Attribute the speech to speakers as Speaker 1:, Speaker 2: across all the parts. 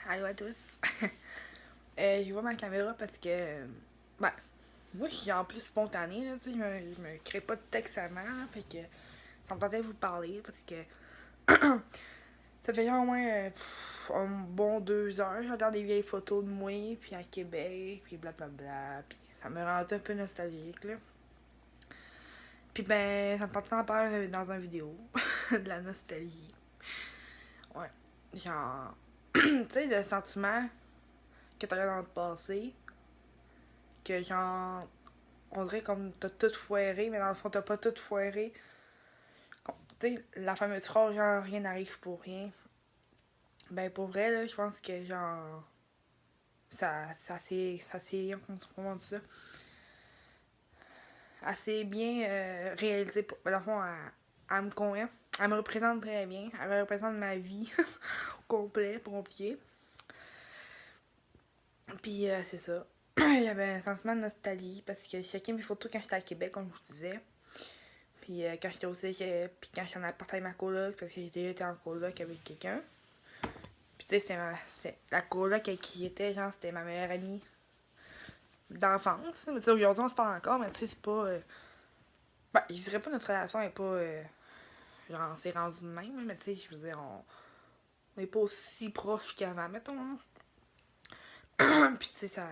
Speaker 1: Allô à tous. Je vois ma caméra parce que, ben, moi je suis en plus spontanée, là, tu sais, je me crée pas de texte avant, là, fait que ça me tentait de vous parler parce que ça fait genre au moins un bon 2 heures, je regarde des vieilles photos de moi, puis à Québec, puis blablabla, puis ça me rend un peu nostalgique, là. Puis ben, ça me tentait d'en parler dans une vidéo, de la nostalgie. Ouais, genre, tu sais, le sentiment que t'aurais dans le passé, que genre, on dirait comme t'as tout foiré, mais dans le fond, t'as pas tout foiré. Tu sais, la fameuse phrase, genre, rien n'arrive pour rien. Ben, pour vrai, là, je pense que, genre, comment on dit ça? Assez bien réalisé. Dans le fond, elle me convient. Elle me représente très bien. Elle représente ma vie au complet, pour compliqué. Puis, c'est ça. Il y avait un sentiment de nostalgie parce que je checkais mes photos quand j'étais à Québec, comme je vous disais. Puis quand j'étais au cégep, puis quand j'étais en appart avec ma coloc, parce que j'ai déjà été en coloc avec quelqu'un. Puis tu sais, c'est la coloc avec qui j'étais, genre, c'était ma meilleure amie d'enfance. Mais tu sais, aujourd'hui, on se parle encore, mais tu sais, c'est pas... Ben, je dirais pas notre relation est pas... genre, on s'est rendu de même, mais tu sais, je veux dire, on est pas aussi proches qu'avant, mettons. Puis tu sais, ça...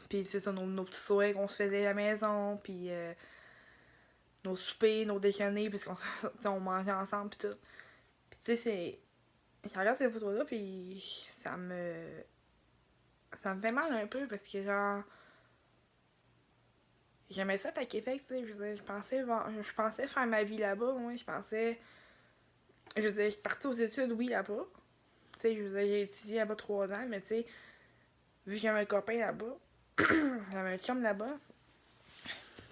Speaker 1: Puis c'est ça, nos petits souhaits qu'on se faisait à la maison, puis nos soupers, nos déjeuners, puisqu'on on mangeait ensemble, puis tout. Puis tu sais, c'est... Je regarde ces photos-là, puis ça me fait mal un peu, parce que, genre... J'aimais ça être à Québec, tu sais, je veux dire, je pensais faire ma vie là-bas, moi, je pensais... Je veux dire, je suis partie aux études, oui, là-bas. Tu sais, je veux dire, j'ai étudié là-bas 3 ans, mais tu sais, vu que j'avais un copain là-bas, j'avais un chum là-bas,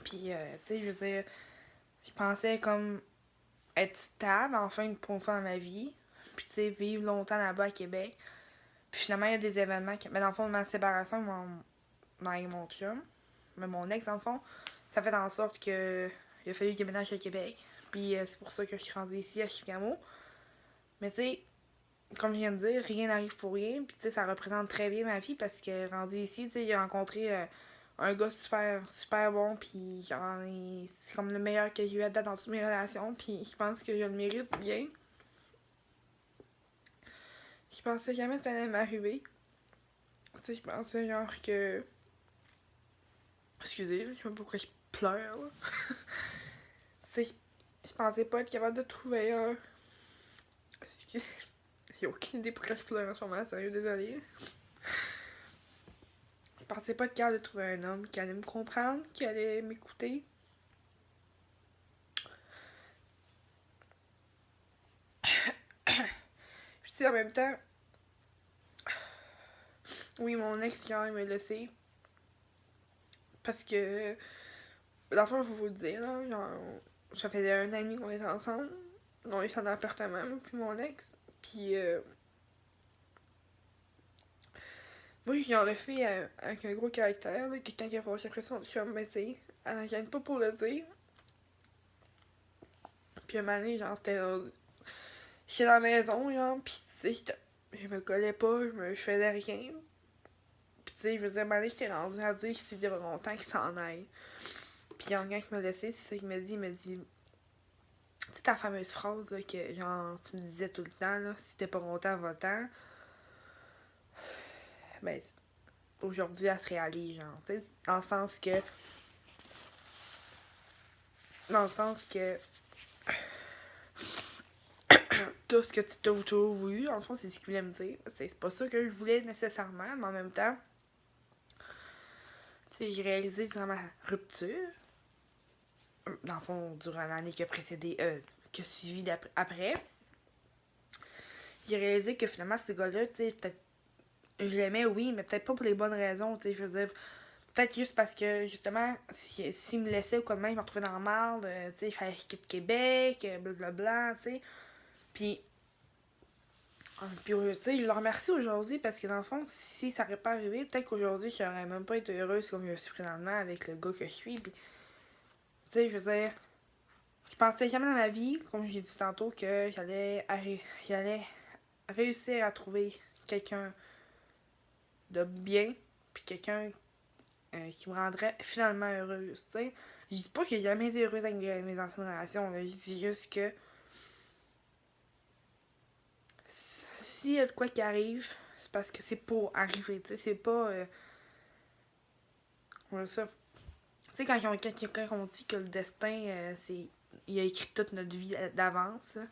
Speaker 1: puis, tu sais, je veux dire, je pensais comme être stable, enfin, pour une fois dans ma vie, puis, tu sais, vivre longtemps là-bas à Québec. Puis finalement, il y a des événements qui... Mais dans le fond, ma séparation avec mon chum, mais mon ex, dans le fond, ça fait en sorte que il a fallu qu'il déménage à Québec. Puis c'est pour ça que je suis rendue ici à Chicago. Mais tu sais, comme je viens de dire, rien n'arrive pour rien. Puis tu sais, ça représente très bien ma vie parce que rendu ici, tu sais, j'ai rencontré un gars super, super bon. Puis genre, c'est comme le meilleur que j'ai eu à date dans toutes mes relations. Puis je pense que je le mérite bien. Je pensais jamais que ça allait m'arriver. Tu sais, je pensais genre que... Excusez, là, je sais pas pourquoi je pleure, là. Tu sais, je pensais pas être capable de trouver un... Excusez, j'ai aucune idée pourquoi je pleure en ce moment, sérieux, désolée. Je pensais pas être capable de trouver un homme qui allait me comprendre, qui allait m'écouter. Puis tu sais, en même temps, oui, mon ex, genre, il m'a laissé. Parce que, dans le fond, il faut vous le dire, là, genre, ça faisait 1 an et demi qu'on était ensemble. On était en appartement, puis mon ex. Puis, moi, j'ai genre de fille avec un gros caractère, là, que quand il a fâché après son chum, ben, tu sais, elle gêne pas pour le dire. Puis, un moment donné, genre, j'étais dans la maison, genre, pis tu sais, je me collais pas, je faisais rien. Pis tu sais, je veux dire, à un moment donné, j'étais rendue à dire que c'était longtemps qu'il s'en aille. Pis un gars qui m'a laissé, c'est ça qu'il m'a dit, il m'a dit... Tu sais, ta fameuse phrase, là, que genre, tu me disais tout le temps, là, si t'es pas content, va-t'en. Ben, aujourd'hui, elle se réalise, genre, tu sais, dans le sens que... Dans le sens que... Tout ce que tu t'as toujours voulu, dans le fond, c'est ce qu'il voulait me dire. C'est pas ça que je voulais nécessairement, mais en même temps... Tu sais, j'ai réalisé durant ma rupture, dans le fond, durant l'année qui a précédé, qui a suivi après, j'ai réalisé que finalement, ce gars-là, tu sais, peut-être, je l'aimais, oui, mais peut-être pas pour les bonnes raisons, tu sais, je veux dire, peut-être juste parce que, justement, s'il me laissait ou quoi de même, je me retrouvais dans la merde, tu sais, il fallait que je quitte Québec, blablabla, tu sais, puis, tu sais, je le remercie aujourd'hui parce que, dans le fond, si ça n'aurait pas arrivé, peut-être qu'aujourd'hui, je n'aurais même pas été heureuse comme je suis présentement avec le gars que je suis, puis, tu sais, je veux dire, je pensais jamais dans ma vie, comme j'ai dit tantôt, que j'allais réussir à trouver quelqu'un de bien, puis quelqu'un qui me rendrait finalement heureuse, tu sais. Je dis pas que j'ai jamais été heureuse avec mes anciennes relations, là. Je dis juste que s'il y a de quoi qui arrive, c'est parce que c'est pour arriver, tu sais. C'est pas... on va ça. Tu sais, quand on dit que le destin, c'est... Il a écrit toute notre vie d'avance, là,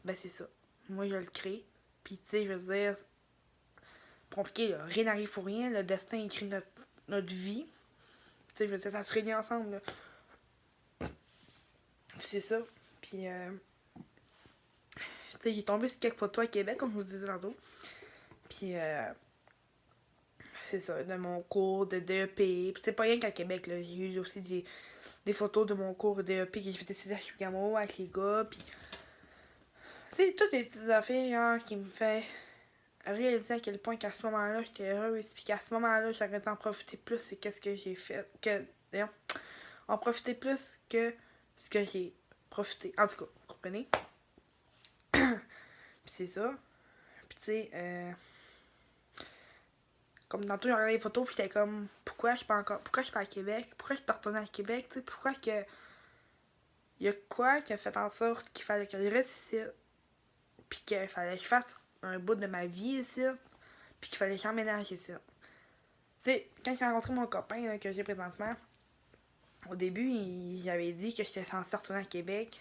Speaker 1: ben c'est ça. Moi, je le crée. Puis, tu sais, je veux dire, compliqué, là. Rien n'arrive pour rien. Le destin écrit notre vie. Tu sais, je veux dire, ça se réunit ensemble, là. C'est ça. Puis, tu sais, j'ai tombé sur quelques photos à Québec, comme je vous disais tantôt. Puis, c'est ça, de mon cours de DEP. Puis, c'est pas rien qu'à Québec, là. J'ai eu aussi des photos de mon cours de DEP que j'ai fait ici à Chibougamau avec les gars. Puis, tu sais, toutes les petites affaires, genre, qui me fait réaliser à quel point qu'à ce moment-là, j'étais heureuse. Puis qu'à ce moment-là, j'aurais dû en profiter plus. C'est qu'est-ce que j'ai fait. D'ailleurs, en profiter plus que ce que j'ai profité. En tout cas, vous comprenez? Puis c'est ça. Puis tu sais, comme tantôt, j'ai regardé les photos, puis j'étais comme, pourquoi je suis pas à Québec? Pourquoi je suis pas retournée à Québec? Tu sais, pourquoi que. Il y a quoi qui a fait en sorte qu'il fallait que je reste ici, puis qu'il fallait que je fasse un bout de ma vie ici, puis qu'il fallait que j'emménage ici. Tu sais, quand j'ai rencontré mon copain là, que j'ai présentement, au début, j'avais dit que j'étais censée retourner à Québec,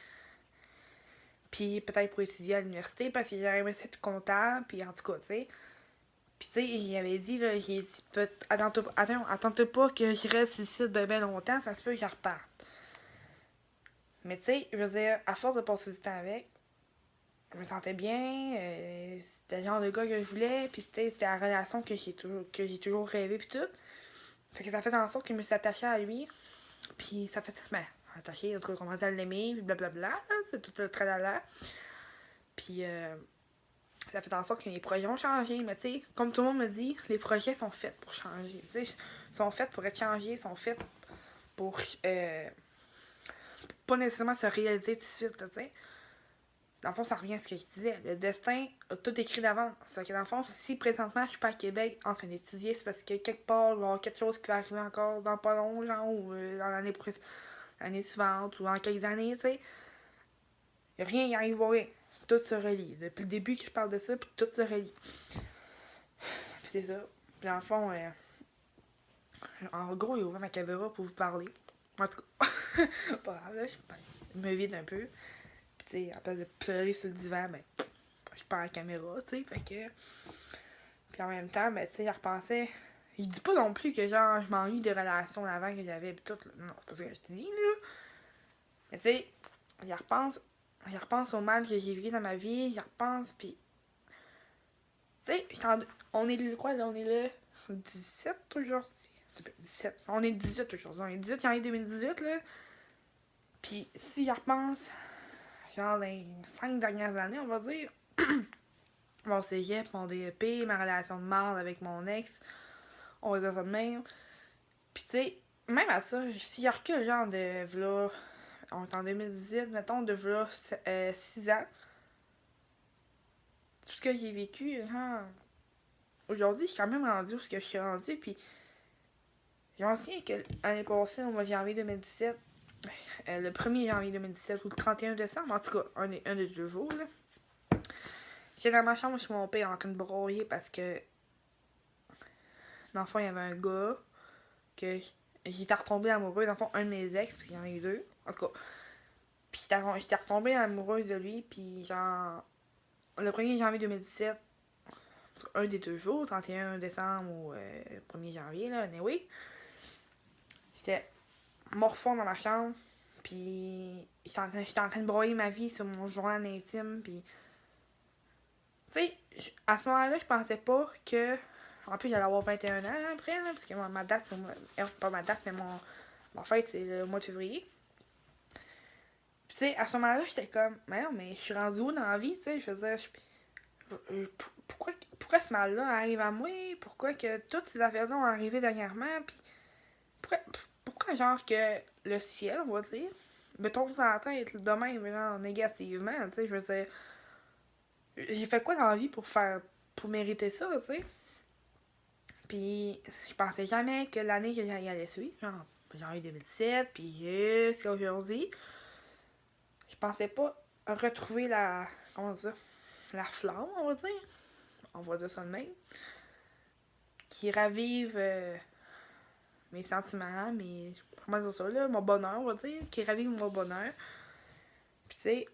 Speaker 1: puis peut-être pour étudier à l'université, parce que j'aurais aimé être comptable, puis en tout cas, tu sais. Puis tu sais, j'avais dit, là, j'ai dit, attends pas que je reste ici de bien longtemps, ça se peut que je reparte. Mais tu sais, je veux dire, à force de passer du temps avec, je me sentais bien, c'était le genre de gars que je voulais, puis c'était la relation que j'ai toujours rêvé, puis tout. Fait que ça fait en sorte que je me suis attachée à lui, puis ça fait, ben, attachée, en tout cas, commencé à l'aimer, puis blablabla, là, c'est tout le tralala. Puis ça fait en sorte que mes projets ont changé, mais tu sais, comme tout le monde me dit, les projets sont faits pour changer, tu sais, sont faits pour être changés, sont faits pour pas nécessairement se réaliser tout de suite, tu sais. Dans le fond, ça revient à ce que je disais. Le destin a tout écrit d'avance. C'est que dans le fond, si présentement je suis pas à Québec en train d'étudier, c'est parce que quelque part, il va y avoir quelque chose qui va arriver encore dans pas long, genre, ou dans l'année suivante, ou dans quelques années, tu sais. Y a rien, il arrive rien. Tout se relie. Depuis le début que je parle de ça, puis tout se relie. Puis c'est ça. Puis dans le fond, en gros, il a ouvert ma caméra pour vous parler. En tout cas, pas grave, là, je me vide un peu. Puis tu sais, à place de pleurer sur le divan, ben, je parle à la caméra, tu sais, fait que... Puis en même temps, ben, tu sais, je repensais... Je dis pas non plus que, genre, je m'ennuie des relations d'avant que j'avais, pis tout, là. Non, c'est pas ça que je dis, là. Mais tu sais, je repense au mal que j'ai vécu dans ma vie, je repense, pis... Tu sais, on est le quoi, là? On est le 17 aujourd'hui. 17. On est le 18 aujourd'hui. On est le 18 janvier 2018, là. Pis si je repense, genre, dans les 5 dernières années, on va dire... Mon cégep, mon DEP, ma relation de marde avec mon ex, on va dire ça de même. Pis tu sais, même à ça, s'il y a recule genre de v'là, on est en 2018, mettons, de v'là 6 ans, tout ce que j'ai vécu, genre, aujourd'hui, je suis quand même rendue où ce que je suis rendue, pis je m'en souviens que l'année passée, au mois de janvier 2017, le 1er janvier 2017 ou le 31 décembre, en tout cas, un des deux jours, là, j'étais dans ma chambre chez mon père en train de broyer parce que, dans le fond, il y avait un gars que j'étais retombée amoureuse, dans le fond, un de mes ex, parce qu'il y en a eu deux, en tout cas. Puis j'étais retombée amoureuse de lui, puis genre, le 1er janvier 2017, un des deux jours, 31 décembre ou 1er janvier, là, anyway, j'étais morphon dans ma chambre, puis j'étais en train de broyer ma vie sur mon journal intime, puis tu sais, à ce moment-là, je pensais pas que, en plus j'allais avoir 21 ans après, là, parce que ma date, pas ma date, mais mon fête, c'est le mois de février. Puis tu sais, à ce moment-là, j'étais comme, mais non, mais je suis rendue où dans la vie, tu sais, je veux dire, pourquoi ce mal-là arrive à moi? Pourquoi que toutes ces affaires-là ont arrivé dernièrement? Puis pourquoi genre que le ciel, on va dire, me tombe sur la tête de même, genre négativement, tu sais, je veux dire, j'ai fait quoi dans la vie pour mériter ça, tu sais? Puis je pensais jamais que l'année que j'allais aller suivre, genre janvier 2017, puis jusqu'à aujourd'hui, je pensais pas retrouver la, comment dire, la flamme, on va dire ça de même, qui ravive mes sentiments, comment dire ça, là, mon bonheur, on va dire, qui ravive mon bonheur. Puis tu sais,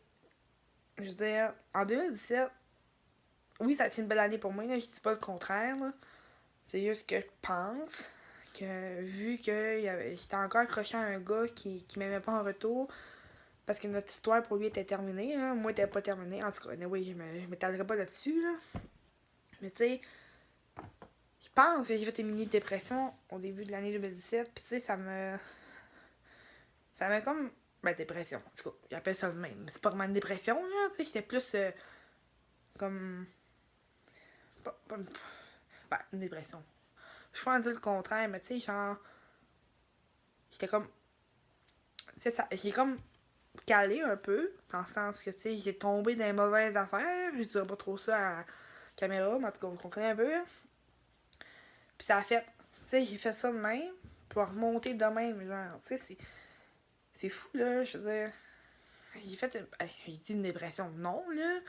Speaker 1: je veux dire, en 2017, oui, ça a été une belle année pour moi, là, je dis pas le contraire, là. C'est juste que je pense que vu que j'étais encore accrochée à un gars qui m'aimait pas en retour, parce que notre histoire pour lui était terminée, hein. Moi, elle était pas terminée. En tout cas, oui, je m'étalerai pas là-dessus, là. Mais tu sais, je pense que j'ai fait une mini-dépression au début de l'année 2017, puis tu sais, ça m'a comme... Ben, dépression, en tout cas, j'appelle ça le même. C'est pas vraiment une dépression, là, tu sais, j'étais plus comme... Ben, une dépression. Je peux en dire le contraire, mais tu sais, genre... J'étais comme... C'est ça, j'ai comme calé un peu, dans le sens que, tu sais, j'ai tombé dans les mauvaises affaires. Je dirais pas trop ça à la caméra, mais en tout cas, vous comprenez un peu. Puis ça a fait, tu sais, j'ai fait ça de même, pour remonter de même, genre, tu sais, c'est fou, là, je veux dire. J'ai fait, j'ai dit une dépression, non, là,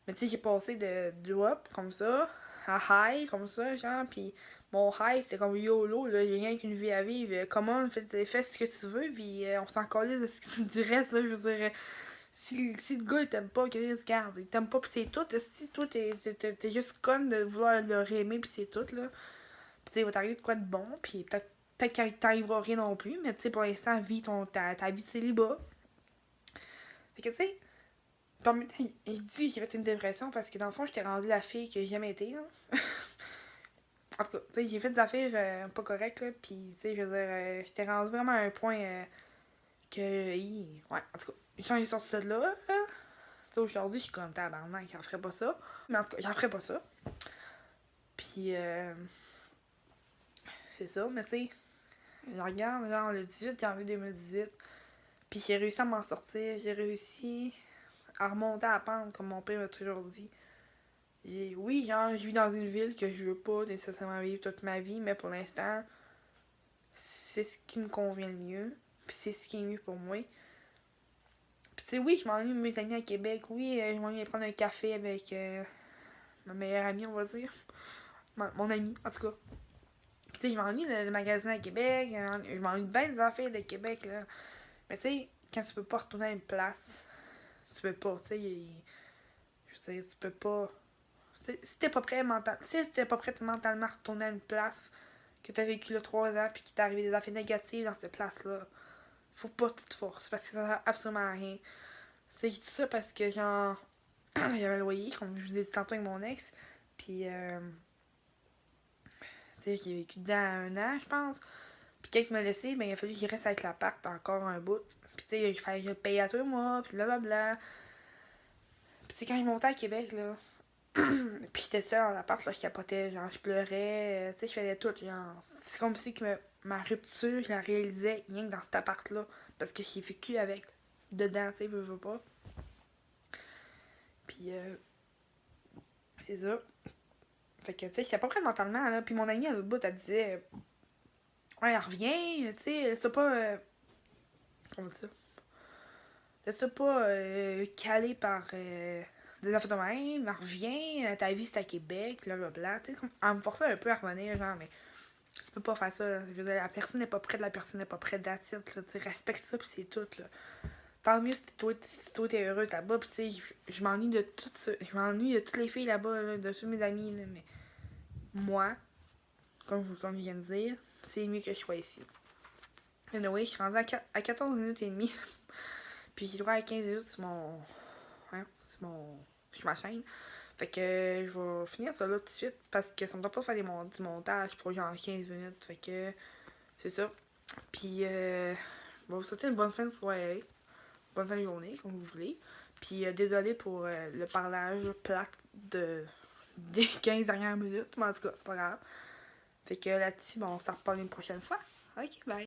Speaker 1: mais tu sais, j'ai passé de drop, comme ça, à high, comme ça, genre, puis mon high, c'était comme YOLO, là, j'ai rien qu'une vie à vivre, comment fais ce que tu veux, puis on s'en calisse de ce que tu dirais, ça, je veux dire, si le gars il t'aime pas, Chris, regarde, il t'aime pas pis c'est tout, si toi t'es juste conne de vouloir le aimer pis c'est tout, là. Pis tu sais, il va t'arriver de quoi de bon, pis peut-être qu'il t'arrivera rien non plus, mais tu sais, pour l'instant, vis ta vie de célibat. Fait que tu sais, par même temps, il dit j'ai fait une dépression parce que dans le fond, j'étais rendue la fille que j'ai jamais été, là. En tout cas, tu sais, j'ai fait des affaires pas correctes, là, pis tu sais, je veux dire, j'étais rendue vraiment à un point que. Ouais, en tout cas, quand j'ai sorti ça de là, aujourd'hui, je suis comme tabarnak, j'en ferais pas ça. Mais en tout cas, j'en ferais pas ça. Puis, c'est ça, mais tu sais, je regarde, genre, le 18 janvier 2018, puis j'ai réussi à m'en sortir, j'ai réussi à remonter à la pente, comme mon père m'a toujours dit. Oui, genre, je vis dans une ville que je veux pas nécessairement vivre toute ma vie, mais pour l'instant, c'est ce qui me convient le mieux, puis c'est ce qui est mieux pour moi. Puis tu sais, oui, je m'ennuie de mes amis à Québec, oui, je m'ennuie de prendre un café avec ma meilleure amie, on va dire. Mon ami, en tout cas. Tu sais, je m'ennuie de magasiner à Québec, je m'ennuie de bien des affaires de Québec, là. Mais tu sais, quand tu peux pas retourner à une place, tu peux pas, tu sais, je veux dire, tu peux pas... T'sais, si t'es pas prêt mentalement à retourner à une place que t'as vécu là 3 ans puis qu'il t'est arrivé des affaires négatives dans cette place-là, faut pas que tu te forces parce que ça sert absolument à rien. Tu sais, je dis ça parce que genre, j'avais un loyer, comme je vous ai dit tantôt avec mon ex, puis tu sais, j'ai vécu dedans 1 an, je pense. Puis quand il m'a laissé, ben il a fallu qu'il reste avec l'appart encore un bout. Puis tu sais, il fallait que je le paye à tous les mois, puis blablabla. Puis c'est quand il montait à Québec, là. Puis j'étais seule dans l'appart, là, je capotais, genre, je pleurais, tu sais, je faisais tout, genre. C'est comme si que ma rupture, je la réalisais rien que dans cet appart-là. Parce que j'ai vécu avec, dedans, tu sais, veux pas. Puis, c'est ça. Fait que, tu sais, j'étais pas prête mentalement, là. Puis mon amie, à l'autre bout, elle disait, ouais, elle revient, tu sais, c'est pas, comment dire ça? Laisse-toi pas calé par des affaires de même, elle revient, ta vie c'est à Québec, blablabla. Tu sais, elle me forçait un peu à revenir, genre, mais tu peux pas faire ça. Je veux dire, la personne n'est pas prête, la personne n'est pas prête d'attitude, là. Tu sais, respecte ça, pis c'est tout, là. Tant mieux si toi t'es heureuse là-bas, pis tu sais, je m'ennuie de tout ça. Je m'ennuie de toutes les filles là-bas, là, de tous mes amis, là, mais moi, comme je viens de dire, c'est mieux que je sois ici. Anyway, je suis rendue à 14 minutes et demie. Puis j'ai droit à 15 minutes sur mon. Hein, sur ma chaîne. Fait que je vais finir ça là tout de suite parce que ça me doit pas faire du montage pour genre 15 minutes. Fait que c'est ça. Puis je vais vous souhaiter une bonne fin de soirée. Bonne fin de journée, comme vous voulez. Puis désolé pour le parlage plate des 15 dernières minutes. Mais en tout cas, c'est pas grave. Fait que là-dessus, bon, on s'en reparle une prochaine fois. Ok, bye.